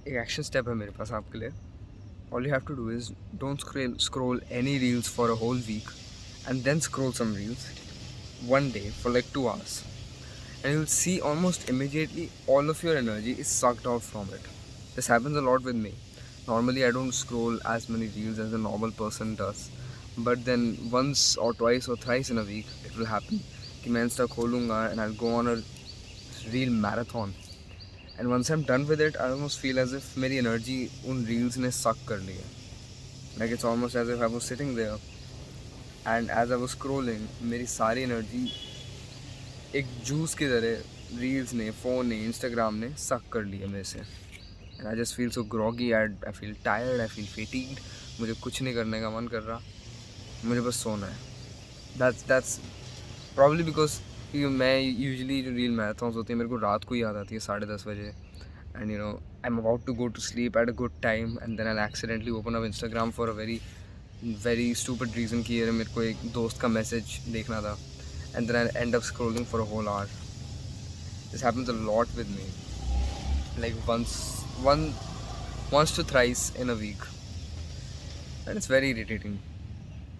एक action step है मेरे पास आपके लिए. All you have to do is don't scroll any reels for a whole week and then scroll some reels one day for like 2 hours, and you'll see almost immediately all of your energy is sucked out from it. This happens a lot with me. Normally I don't scroll as many reels as a normal person does, but then once or twice or thrice in a week it will happen कि मैं Insta खोलूँगा and I'll go on a reel marathon. And once I'm done with it, I almost feel as if मेरी energy उन reels ने suck कर ली है. Like it's almost as if I was sitting there and as I was scrolling, मेरी सारी energy एक juice की तरह रील्स ने, फ़ोन ने, इंस्टाग्राम ने सक कर लिया मेरे से. And I just feel so groggy, I feel tired, I feel fatigued. मुझे कुछ नहीं करने का मन कर रहा, मुझे बस सोना है. दैट्स प्रॉब्ली बिकॉज मैं यूजली जो रील मैराथन्स होती है मेरे को रात को याद आती है 10:30 बजे. And I am about to go to sleep at a good time and then I accidentally open up Instagram for a very stupid reason कि यार मेरे को एक दोस्त का मैसेज देखना था. And then I end up scrolling for a whole hour. This happens a lot with me. Like once to thrice in a week. And it's very irritating.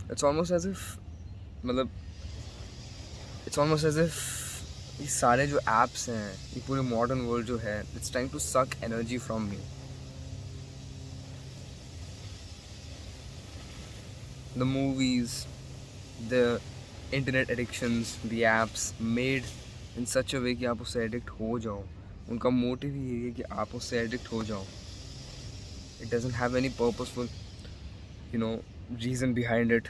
It's almost as if मतलब it's almost as if ये सारे जो apps हैं, ये पूरे modern world जो है, it's trying to suck energy from me. The movies, the internet addictions, the apps made in such a way कि आप उससे एडिक्ट हो जाओ. उनका मोटिव ही यही है कि आप उससे एडिक्ट हो जाओ. It doesn't have any purposeful, reason behind it.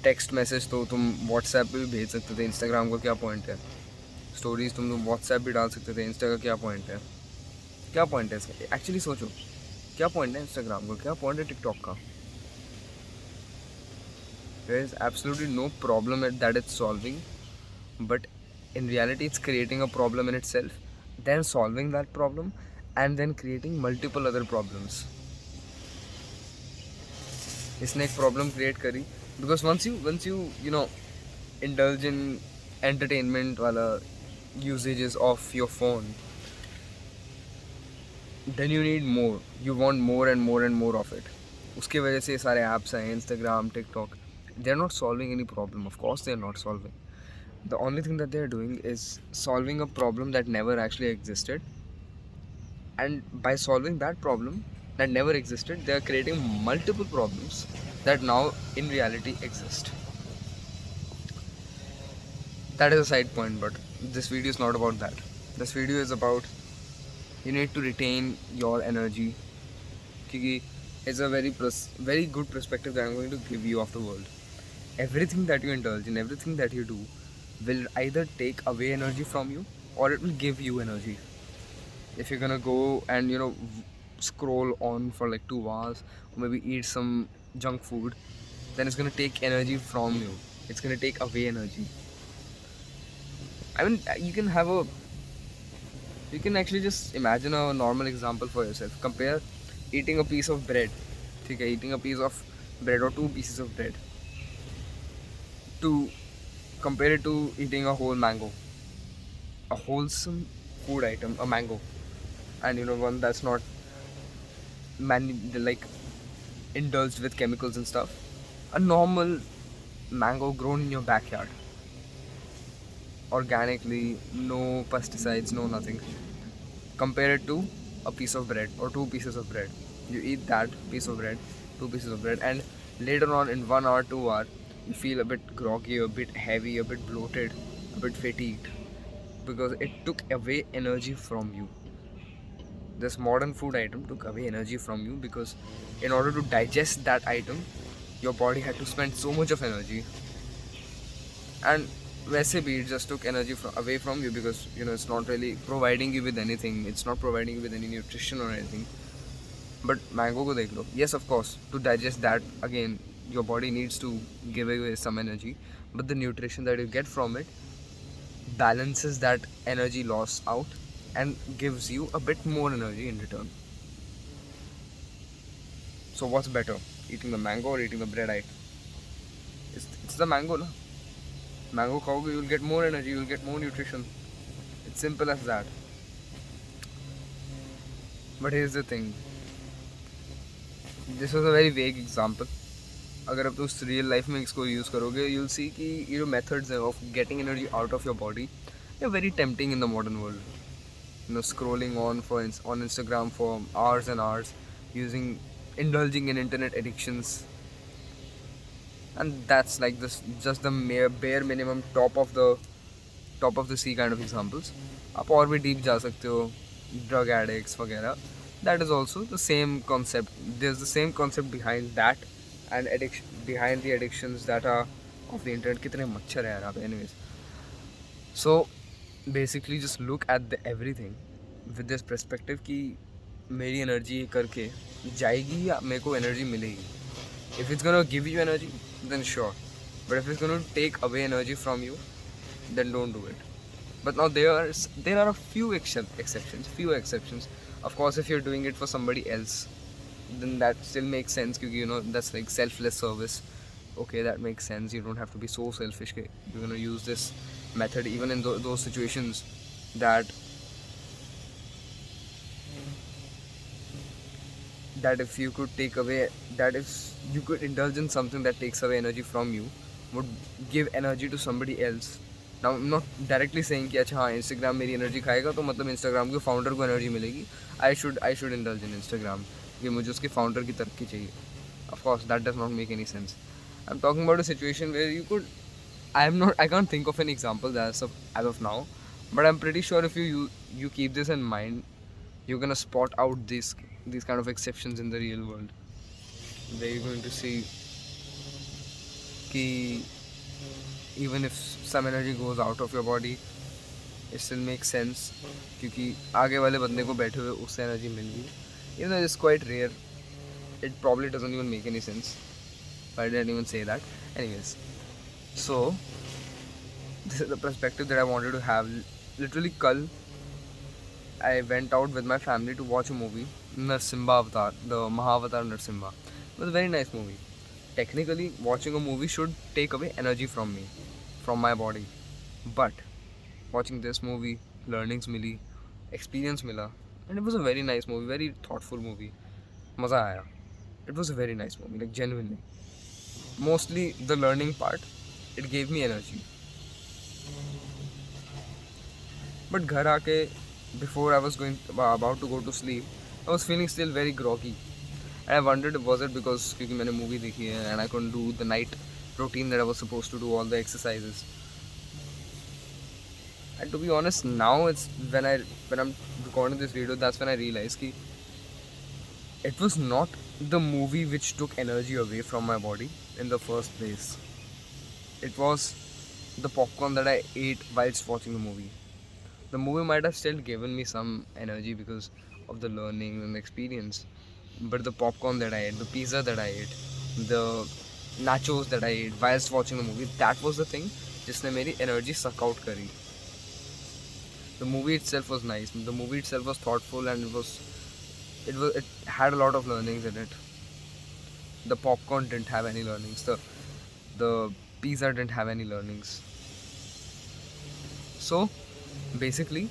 Text message तो तुम व्हाट्सएप पे भी भेज सकते थे, इंस्टाग्राम का क्या पॉइंट है. स्टोरीज तुम व्हाट्सएप भी डाल सकते थे, इंस्टा का क्या पॉइंट है. क्या पॉइंट है इसका एक्चुअली सोचो. क्या पॉइंट है इंस्टाग्राम का, क्या पॉइंट है टिकटॉक का. There is absolutely no problem at that it's solving, but in reality it's creating a problem in itself, then solving that problem, and then creating multiple other problems. इसने एक problem create करी because once you indulge in entertainment वाला usages of your phone, then you need more, you want more and more and more of it. उसके वजह से सारे apps हैं, Instagram, TikTok, they're not solving any problem. Of course they're not solving. The only thing that they're doing is solving a problem that never actually existed, and by solving that problem that never existed, they are creating multiple problems that now in reality exist. That is a side point, but this video is not about that. This video is about you need to retain your energy, because it's a very good perspective that I'm going to give you of the world. Everything that you indulge in, everything that you do will either take away energy from you or it will give you energy. If you're gonna go and scroll on for like 2 hours or maybe eat some junk food, then it's gonna take energy from you. It's gonna take away energy. I mean, you can actually just imagine a normal example for yourself. Compare eating a piece of bread, okay, eating a piece of bread or two pieces of bread, to compare it to eating a whole mango, a wholesome food item, a mango, and one that's not like indulged with chemicals and stuff. A normal mango grown in your backyard, organically, no pesticides, no nothing. Compare it to a piece of bread or two pieces of bread. You eat that piece of bread, two pieces of bread, and later on in 1 hour, 2 hour, you feel a bit groggy, a bit heavy, a bit bloated, a bit fatigued, because it took away energy from you. This modern food item took away energy from you because in order to digest that item, your body had to spend so much of energy. And वैसे भी it just took energy away from you because it's not really providing you with anything. It's not providing you with any nutrition or anything. But mango को देख लो. Yes, of course, to digest that again, your body needs to give away some energy, but the nutrition that you get from it balances that energy loss out and gives you a bit more energy in return. So what's better, eating the mango or eating the bread? It's the mango, na? Mango खाओगे, you'll get more energy, you'll get more nutrition. It's simple as that. But here's the thing, this was a very vague example. अगर अब तो उस real life में इसको use करोगे, you'll see कि ये जो methods है of getting energy out of your body, they're very tempting in the modern world. You know, scrolling on Instagram for hours and hours, indulging in internet addictions, and that's like this just the bare minimum top of the sea kind of examples. आप और भी deep जा सकते हो, drug addicts वगैरह. That is also the same concept. There's the same concept behind that, and behind the addictions that are of the internet. कितने मच्छर है यार आप. Anyways, so basically just look at everything with this perspective कि मेरी energy करके जाएगी या मेरे को एनर्जी मिलेगी. If it's gonna give you energy, then sure. But if it's gonna take away energy from you, then don't do it. But now there are a few exceptions. Of course, if you're doing it for somebody else, then that still makes sense because you know that's like selfless service. Okay, that makes sense. You don't have to be so selfish. You're gonna use this method even in those situations that if you could take away, that if you could indulge in something that takes away energy from you, would give energy to somebody else. Now I'm not directly saying कि अच्छा हाँ Instagram मेरी energy खाएगा तो मतलब Instagram के founder को energy मिलेगी. I should indulge in Instagram कि मुझे उसके founder की तरक्की चाहिए. Of course, that does not make any sense. I'm talking about a situation where you could. I can't think of an example as of now, but I'm pretty sure if you keep this in mind, you're gonna spot out these kind of exceptions in the real world. Where you're going to see कि even if some energy goes out of your body, it still makes sense क्योंकि आगे वाले बंदे को बैठे हुए उससे energy मिल गई. Even though it's quite rare, it probably doesn't even make any sense. I didn't even say that. Anyways, so this is the perspective that I wanted to have. Literally, kal I went out with my family to watch a movie, Narsimha Avatar, the Mahavatar Narsimha. It was a very nice movie. Technically, watching a movie should take away energy from me, from my body. But watching this movie, learnings mili, experience mila, and it was a very nice movie, very thoughtful movie. Maza aaya. It was a very nice movie, like genuinely. Mostly the learning part, it gave me energy. But ghar aake, before I was about to go to sleep, I was feeling still very groggy. And I wondered, was it because क्योंकि मैंने movie देखी है and I couldn't do the night routine that I was supposed to do, all the exercises. And to be honest, now it's when I'm recording this video, that's when I realized कि it was not the movie which took energy away from my body in the first place. It was the popcorn that I ate whilst watching the movie. The movie might have still given me some energy because of the learning and the experience, but the popcorn that I ate, the pizza that I ate, the nachos that I ate whilst watching the movie, that was the thing जिसने मेरी energy suck out करी. The movie itself was nice. The movie itself was thoughtful and it had a lot of learnings in it. The popcorn didn't have any learnings. The pizza didn't have any learnings. So basically,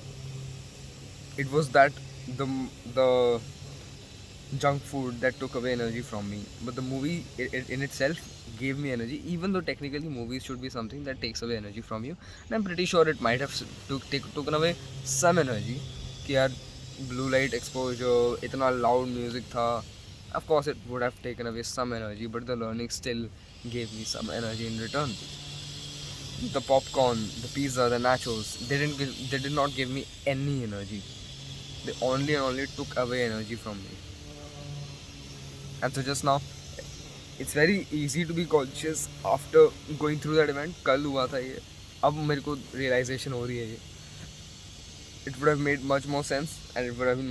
it was that the junk food that took away energy from me. But the movie in itself gave me energy, even though technically movies should be something that takes away energy from you. And I'm pretty sure it might have taken away some energy. कि यार blue light exposure, इतना loud music था. Of course, it would have taken away some energy, but the learning still gave me some energy in return. The popcorn, the pizza, the nachos, they did not give me any energy. They only took away energy from me. And so just now, it's very easy to be conscious after going through that event. कल हुआ था ये, अब मेरे को realization हो रही है ये. It would have made much more sense and it would have been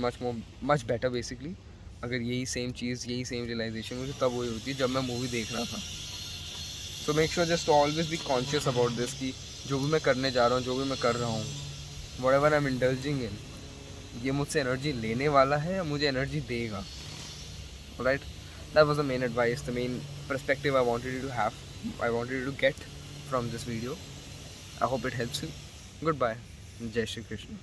much better basically अगर यही same चीज़, यही same realization मुझे तब हुई होती जब मैं movie देख रहा था. So make sure just to always be conscious about this कि जो भी मैं करने जा रहा हूँ, जो भी मैं कर रहा हूँ, whatever I'm indulging in, ये मुझसे एनर्जी लेने वाला है या मुझे एनर्जी देगा. Alright, that was the main advice, the main perspective I wanted you to get from this video. I hope it helps you. Goodbye. Jai Shri Krishna.